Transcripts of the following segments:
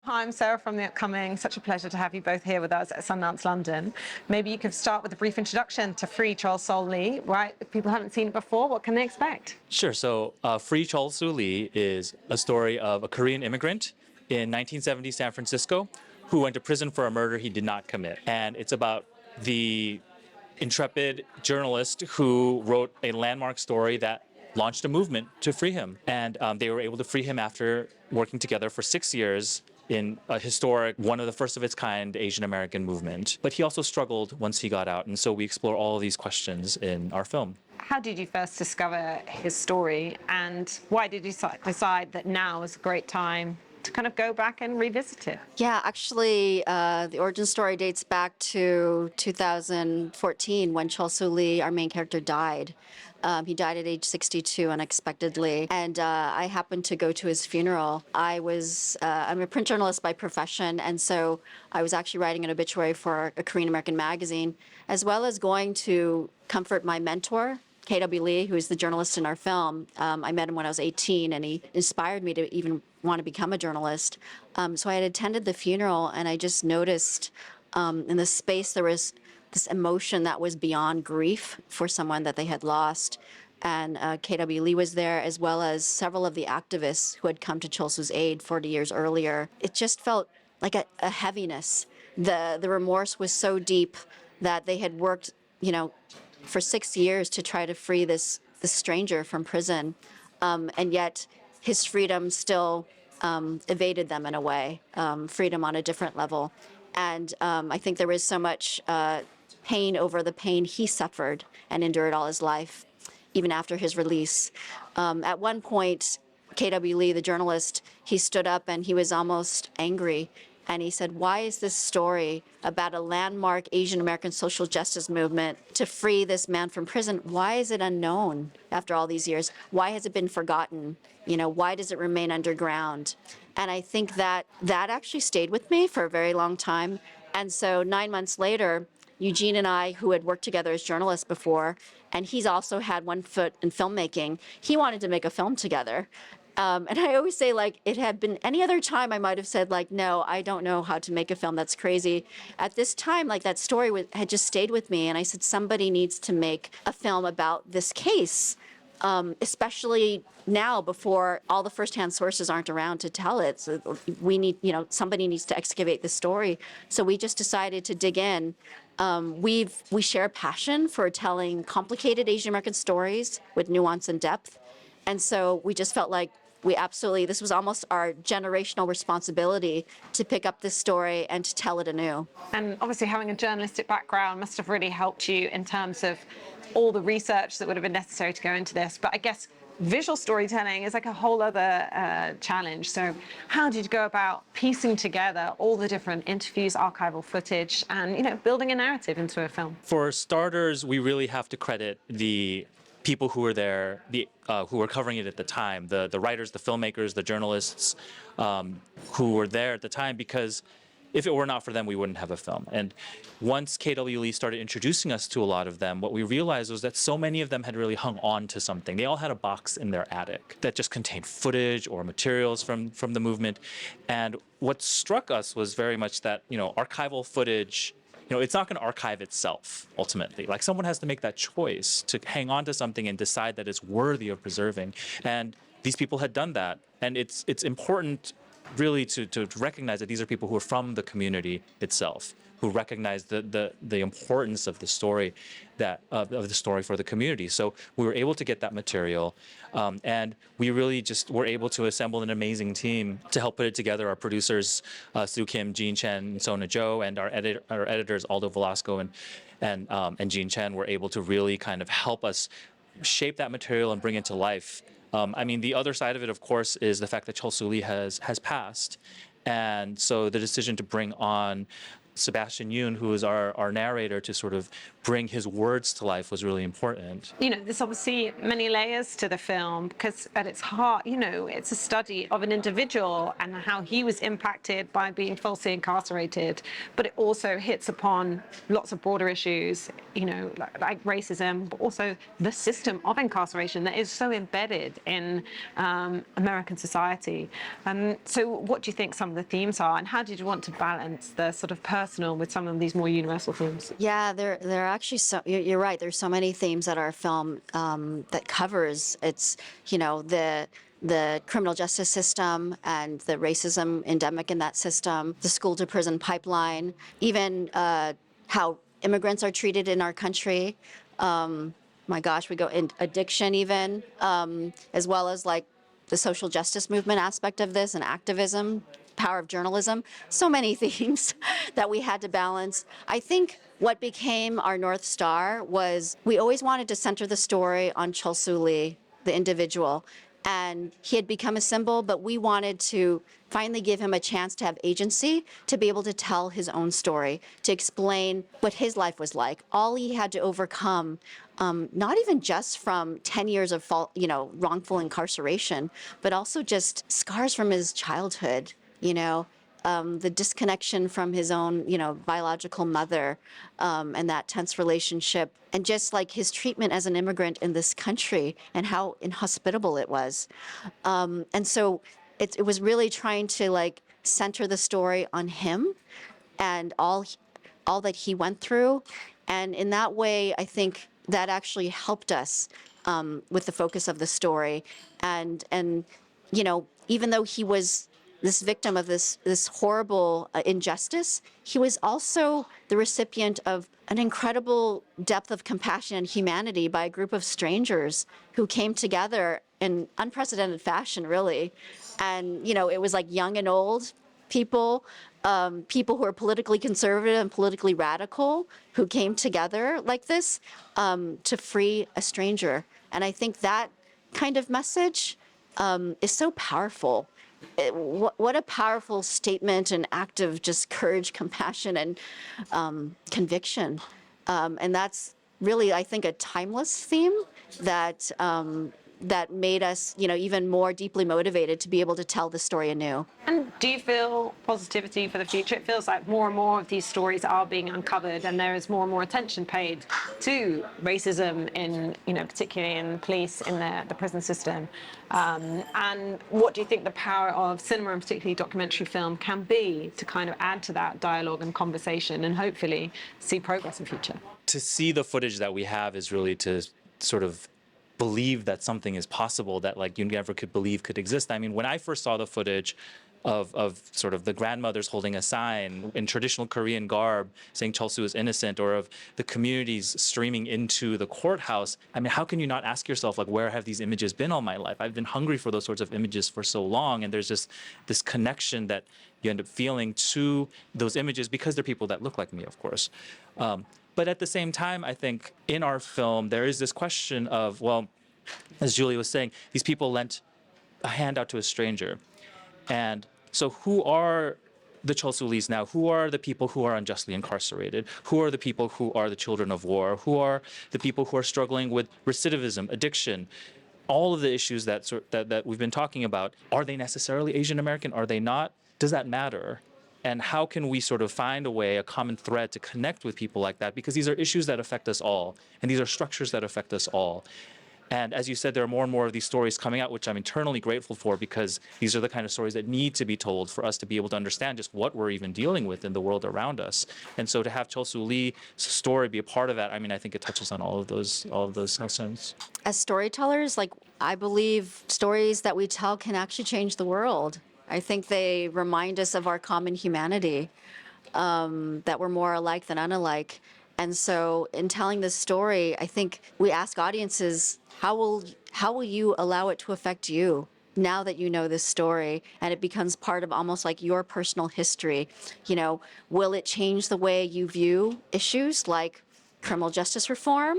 Hi, I'm Sarah from The Upcoming. Such a pleasure to have you both here with us at Sundance London. Maybe you could start with a brief introduction to Free Chol Soo Lee, right? If people haven't seen it before, what can they expect? Sure. So, Free Chol Soo Lee is a story of a Korean immigrant in 1970 San Francisco who went to prison for a murder he did not commit. And it's about the intrepid journalist who wrote a landmark story that launched a movement to free him. And they were able to free him after working together for 6 years in a historic, one of the first of its kind Asian American movement. But he also struggled once he got out. And so we explore all of these questions in our film. How did you first discover his story, and why did you decide that now is a great time to kind of go back and revisit it? Yeah, actually, the origin story dates back to 2014 when Chol Soo Lee, our main character, died. He died at age 62 unexpectedly, and I happened to go to his funeral. I'm a print journalist by profession, and so I was actually writing an obituary for a Korean American magazine, as well as going to comfort my mentor, K.W. Lee, who is the journalist in our film. I met him when I was 18, and he inspired me to even want to become a journalist. So I had attended the funeral, and I just noticed in the space there was this emotion that was beyond grief for someone that they had lost. And K.W. Lee was there, as well as several of the activists who had come to Chol Soo's aid 40 years earlier. It just felt like a heaviness. The remorse was so deep that they had worked, for 6 years to try to free this stranger from prison, and yet his freedom still evaded them in a way, freedom on a different level. And I think there was so much pain over the pain he suffered and endured all his life, even after his release. At one point, K.W. Lee, the journalist, he stood up and he was almost angry. And he said, why is this story about a landmark Asian American social justice movement to free this man from prison? Why is it unknown after all these years? Why has it been forgotten? Why does it remain underground? And I think that actually stayed with me for a very long time. And so 9 months later, Eugene and I, who had worked together as journalists before, and he's also had one foot in filmmaking, he wanted to make a film together. And I always say, it had been any other time I might have said, no, I don't know how to make a film. That's crazy. At this time, that story had just stayed with me. And I said, somebody needs to make a film about this case, especially now before all the firsthand sources aren't around to tell it. So we need, somebody needs to excavate the story. So we just decided to dig in. We share a passion for telling complicated Asian American stories with nuance and depth. And so we just felt like this was almost our generational responsibility to pick up this story and to tell it anew. And obviously having a journalistic background must have really helped you in terms of all the research that would have been necessary to go into this. But I guess visual storytelling is like a whole other challenge. So how did you go about piecing together all the different interviews, archival footage, and building a narrative into a film? For starters, we really have to credit the people who were there, who were covering it at the time, the writers, the filmmakers, the journalists who were there at the time, because if it were not for them, we wouldn't have a film. And once K.W. Lee started introducing us to a lot of them, what we realized was that so many of them had really hung on to something. They all had a box in their attic that just contained footage or materials from the movement. And what struck us was very much that, archival footage, it's not going to archive itself, ultimately. Someone has to make that choice to hang on to something and decide that it's worthy of preserving. And these people had done that. And it's important, really, to recognize that these are people who are from the community itself, who recognize the importance of the story, of the story for the community. So we were able to get that material, and we really just were able to assemble an amazing team to help put it together. Our producers, Soo Kim, Jean Chen, Sona Jo, and our editors, Aldo Velasco and Jean Chen, were able to really kind of help us shape that material and bring it to life. The other side of it, of course, is the fact that Chol Soo Lee has passed. And so the decision to bring on Sebastian Yoon, who is our narrator, to sort of bring his words to life was really important. You know, there's obviously many layers to the film because at its heart, you know, it's a study of an individual and how he was impacted by being falsely incarcerated, but it also hits upon lots of broader issues, you know, like racism, but also the system of incarceration that is so embedded in American society. So what do you think some of the themes are, and how did you want to balance the sort of personal with some of these more universal themes? Yeah, there are actually so you're right. There's so many themes that our film that covers. It's the criminal justice system and the racism endemic in that system, the school to prison pipeline, even how immigrants are treated in our country. My gosh, we go in addiction even, as well as like the social justice movement aspect of this and activism, power of journalism, so many themes that we had to balance. I think what became our North Star was we always wanted to center the story on Chol Soo, the individual. And he had become a symbol, but we wanted to finally give him a chance to have agency, to be able to tell his own story, to explain what his life was like. All he had to overcome, not even just from 10 years of wrongful incarceration, but also just scars from his childhood, the disconnection from his own, biological mother, and that tense relationship, and just like his treatment as an immigrant in this country and how inhospitable it was. And so it was really trying to like center the story on him and all that he went through. And in that way, I think that actually helped us with the focus of the story. And even though he was this victim of this horrible injustice, he was also the recipient of an incredible depth of compassion and humanity by a group of strangers who came together in unprecedented fashion, really. And it was like young and old people, people who are politically conservative and politically radical, who came together like this to free a stranger. And I think that kind of message is so powerful. What a powerful statement and act of just courage, compassion, and conviction. And that's really, I think, a timeless theme that made us, even more deeply motivated to be able to tell the story anew. And do you feel positivity for the future? It feels like more and more of these stories are being uncovered, and there is more and more attention paid to racism in, particularly in police, in the prison system. And what do you think the power of cinema, and particularly documentary film, can be to kind of add to that dialogue and conversation, and hopefully see progress in future? To see the footage that we have is really to sort of believe that something is possible that like you never could believe could exist. I mean, when I first saw the footage of sort of the grandmothers holding a sign in traditional Korean garb saying Chol Soo is innocent, or of the communities streaming into the courthouse, I mean, how can you not ask yourself, like, where have these images been all my life? I've been hungry for those sorts of images for so long, and there's just this connection that you end up feeling to those images because they're people that look like me, of course. But at the same time, I think in our film, there is this question of, well, as Julie was saying, these people lent a hand out to a stranger. And so who are the Chol Soo now? Who are the people who are unjustly incarcerated? Who are the people who are the children of war? Who are the people who are struggling with recidivism, addiction? All of the issues that we've been talking about, are they necessarily Asian American? Are they not? Does that matter? And how can we sort of find a way, a common thread to connect with people like that? Because these are issues that affect us all, and these are structures that affect us all. And as you said, there are more and more of these stories coming out, which I'm eternally grateful for, because these are the kind of stories that need to be told for us to be able to understand just what we're even dealing with in the world around us. And so to have Chol Soo Lee's story be a part of that, I mean, I think it touches on all of those concerns. As storytellers, like, I believe stories that we tell can actually change the world. I think they remind us of our common humanity, that we're more alike than unalike. And so in telling this story, I think we ask audiences, how will you allow it to affect you now that you know this story and it becomes part of almost like your personal history? Will it change the way you view issues like criminal justice reform?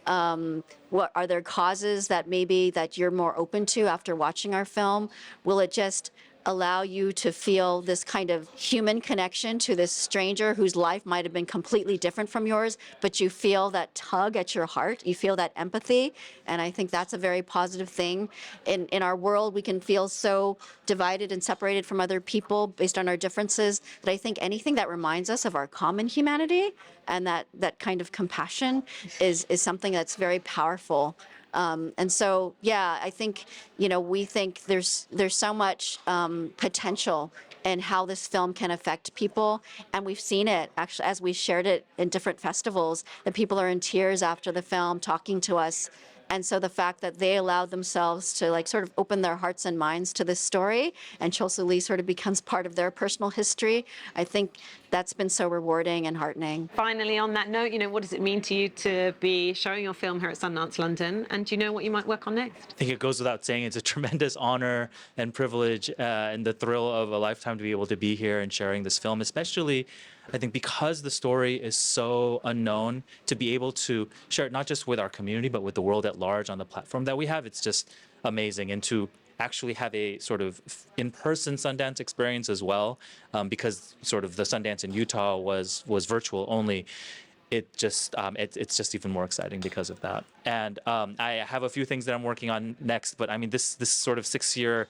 What are there causes that maybe that you're more open to after watching our film? Will it just allow you to feel this kind of human connection to this stranger whose life might have been completely different from yours, but you feel that tug at your heart, you feel that empathy, and I think that's a very positive thing. In our world, we can feel so divided and separated from other people based on our differences, that I think anything that reminds us of our common humanity and that kind of compassion is something that's very powerful. And so, yeah, I think, we think there's so much potential in how this film can affect people. And we've seen it, actually, as we shared it in different festivals, that people are in tears after the film talking to us. And so the fact that they allowed themselves to sort of open their hearts and minds to this story, and Chol Soo Lee sort of becomes part of their personal history, I think that's been so rewarding and heartening. Finally, on that note, what does it mean to you to be showing your film here at Sundance London? And do you know what you might work on next? I think it goes without saying it's a tremendous honor and privilege and the thrill of a lifetime to be able to be here and sharing this film, especially I think because the story is so unknown, to be able to share it not just with our community, but with the world at large on the platform that we have, it's just amazing. And to actually have a sort of in-person Sundance experience as well, because sort of the Sundance in Utah was virtual only. It's just even more exciting because of that. And I have a few things that I'm working on next, but I mean this sort of 6-year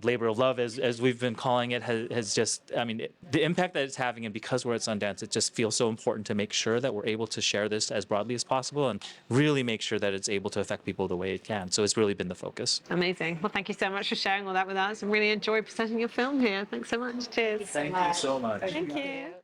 labor of love, as we've been calling it, has just, the impact that it's having, and because we're at Sundance, it just feels so important to make sure that we're able to share this as broadly as possible and really make sure that it's able to affect people the way it can. So it's really been the focus. Amazing. Well, thank you so much for sharing all that with us. I really enjoyed presenting your film here. Thanks so much. Cheers. Thank you so much. Thank you.